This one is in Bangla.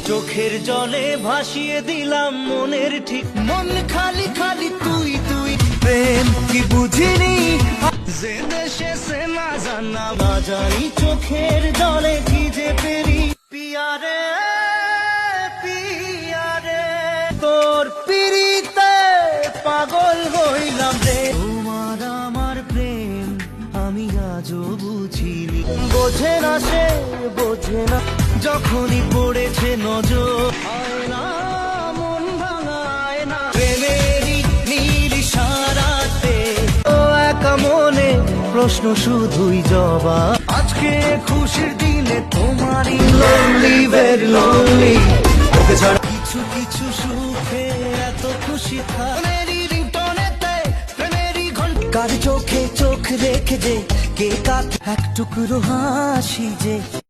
চোখের জলে ভাসিয়ে দিলাম মনের ঠিক, মন খালি খালি তুই তুই। প্রেম কি বুঝিনি যে দেশে সে না জানা, না জানি চোখের জলে কি যে পেরি। পিয়ারে পিয়ারে তোর পিরিতে পাগল হইলাম রে। তোমার আমার প্রেম আমি আজও বুঝিনি, বোঝে না সে বোঝে না, যখনই পড়েছে নজর হয় না মন ভাঙায় না। প্রেমেরই নীল ইশারাতে ও একা মনে প্রশ্ন শুধুই জবাব। আজকে খুশির দিনে তোমারই lonely very lonely, ওকে ছাড়া কিছু কিছু সুখে এত খুশি থাক। প্রেমেরই রিংটোনেতে প্রেমেরই ঘন্টা, কার চোখে চোখ রেখে যে কে কাট এক টুকরো হাসি যে।